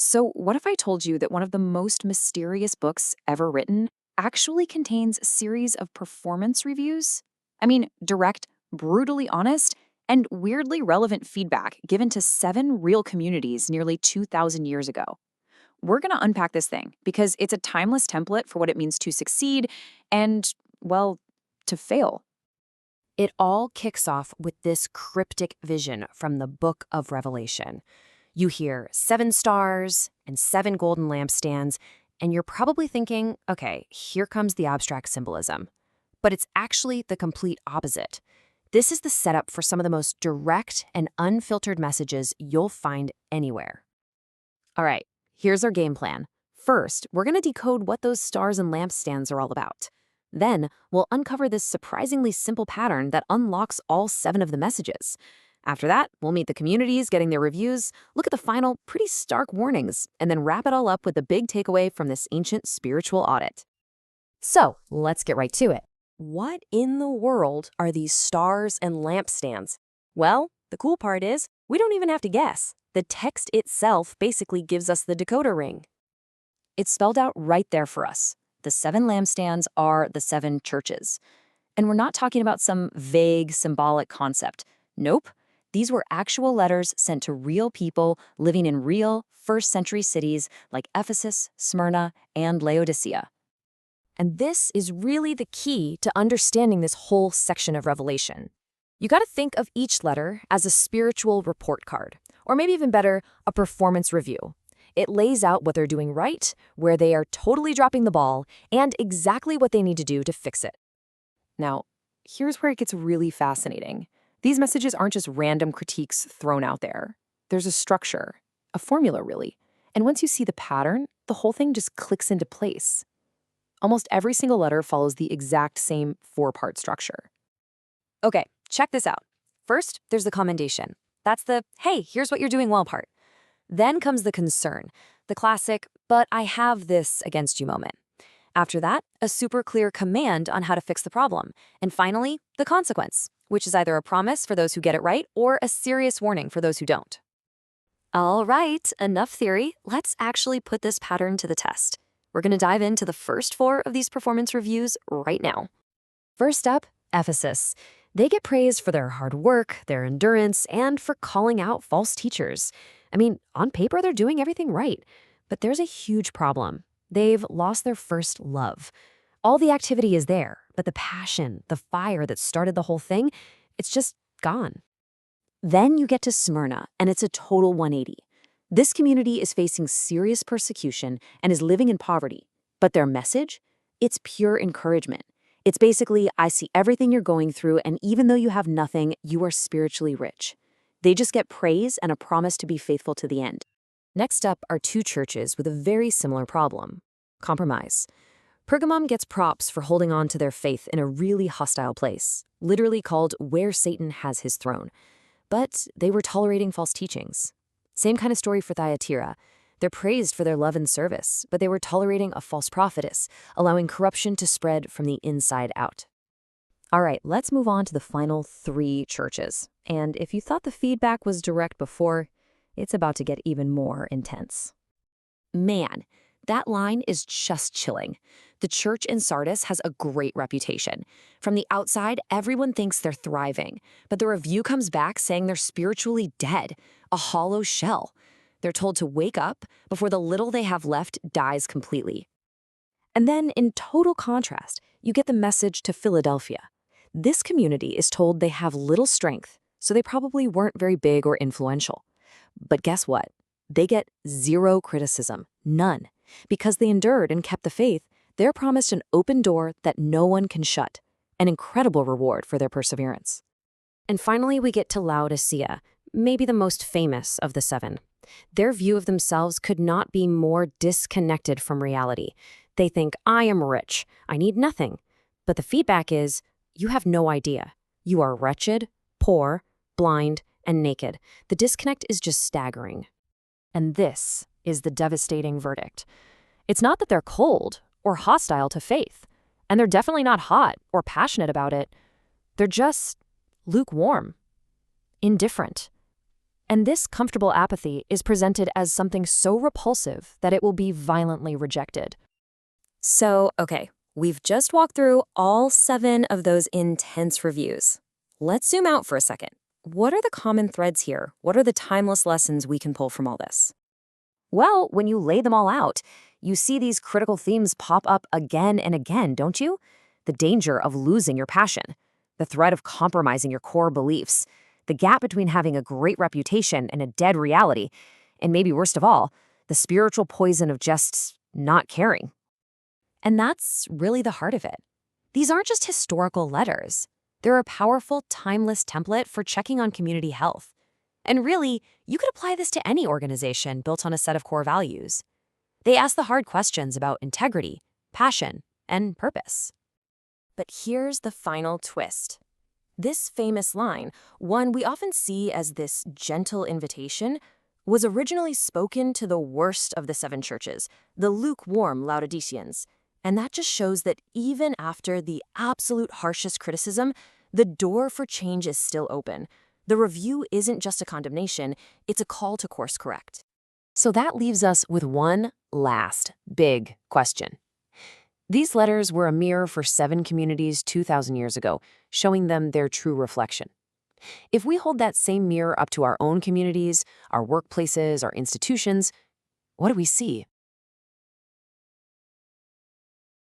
So, what if I told you that one of the most mysterious books ever written actually contains a series of performance reviews? I mean, direct, brutally honest, and weirdly relevant feedback given to 7 real communities nearly 2,000 years ago. We're going to unpack this thing because it's a timeless template for what it means to succeed and, well, to fail. It all kicks off with this cryptic vision from the book of Revelation. You hear 7 stars and 7 golden lampstands, and you're probably thinking, okay, here comes the abstract symbolism. But it's actually the complete opposite. This is the setup for some of the most direct and unfiltered messages you'll find anywhere. All right, here's our game plan. First, we're going to decode what those stars and lampstands are all about. Then, we'll uncover this surprisingly simple pattern that unlocks all 7 of the messages. After that, we'll meet the communities getting their reviews, look at the final, pretty stark warnings, and then wrap it all up with the big takeaway from this ancient spiritual audit. So, let's get right to it. What in the world are these stars and lampstands? Well, the cool part is, we don't even have to guess. The text itself basically gives us the decoder ring. It's spelled out right there for us. The 7 lampstands are the 7 churches. And we're not talking about some vague symbolic concept. Nope. These were actual letters sent to real people living in real first-century cities like Ephesus, Smyrna, and Laodicea. And this is really the key to understanding this whole section of Revelation. You got to think of each letter as a spiritual report card, or maybe even better, a performance review. It lays out what they're doing right, where they are totally dropping the ball, and exactly what they need to do to fix it. Now, here's where it gets really fascinating. These messages aren't just random critiques thrown out there. There's a structure, a formula really. And once you see the pattern, the whole thing just clicks into place. Almost every single letter follows the exact same 4-part structure. Okay, check this out. First, there's the commendation. That's the, hey, here's what you're doing well part. Then comes the concern, the classic, but I have this against you moment. After that, a super clear command on how to fix the problem. And finally, the consequence, which is either a promise for those who get it right or a serious warning for those who don't. All right, enough theory. Let's actually put this pattern to the test. We're going to dive into the first 4 of these performance reviews right now. First up, Ephesus. They get praised for their hard work, their endurance, and for calling out false teachers. I mean, on paper, they're doing everything right. But there's a huge problem. They've lost their first love. All the activity is there, but the passion, the fire that started the whole thing, it's just gone. Then you get to Smyrna, and it's a total 180. This community is facing serious persecution and is living in poverty. But their message? It's pure encouragement. It's basically, I see everything you're going through, and even though you have nothing, you are spiritually rich. They just get praise and a promise to be faithful to the end. Next up are 2 churches with a very similar problem: compromise. Pergamum gets props for holding on to their faith in a really hostile place, literally called where Satan has his throne. But they were tolerating false teachings. Same kind of story for Thyatira. They're praised for their love and service, but they were tolerating a false prophetess, allowing corruption to spread from the inside out. All right, let's move on to the final 3 churches. And if you thought the feedback was direct before, it's about to get even more intense. Man, that line is just chilling. The church in Sardis has a great reputation. From the outside, everyone thinks they're thriving, but the review comes back saying they're spiritually dead, a hollow shell. They're told to wake up before the little they have left dies completely. And then, in total contrast, you get the message to Philadelphia. This community is told they have little strength, so they probably weren't very big or influential. But guess what? They get 0 criticism, none. Because they endured and kept the faith, they're promised an open door that no one can shut, an incredible reward for their perseverance. And finally, we get to Laodicea, maybe the most famous of the 7. Their view of themselves could not be more disconnected from reality. They think, I am rich, I need nothing. But the feedback is, you have no idea. You are wretched, poor, blind, and naked. The disconnect is just staggering. And this is the devastating verdict. It's not that they're cold or hostile to faith, and they're definitely not hot or passionate about it. They're just lukewarm, indifferent. And this comfortable apathy is presented as something so repulsive that it will be violently rejected. So, okay, we've just walked through all 7 of those intense reviews. Let's zoom out for a second. What are the common threads here? What are the timeless lessons we can pull from all this? Well, when you lay them all out, you see these critical themes pop up again and again, don't you? The danger of losing your passion, the threat of compromising your core beliefs, the gap between having a great reputation and a dead reality, and maybe worst of all, the spiritual poison of just not caring. And that's really the heart of it. These aren't just historical letters. They're a powerful, timeless template for checking on community health. And really, you could apply this to any organization built on a set of core values. They ask the hard questions about integrity, passion, and purpose. But here's the final twist. This famous line, one we often see as this gentle invitation, was originally spoken to the worst of the 7 churches, the lukewarm Laodiceans. And that just shows that even after the absolute harshest criticism, the door for change is still open. The review isn't just a condemnation, it's a call to course correct. So that leaves us with one last big question. These letters were a mirror for 7 communities 2,000 years ago, showing them their true reflection. If we hold that same mirror up to our own communities, our workplaces, our institutions, what do we see?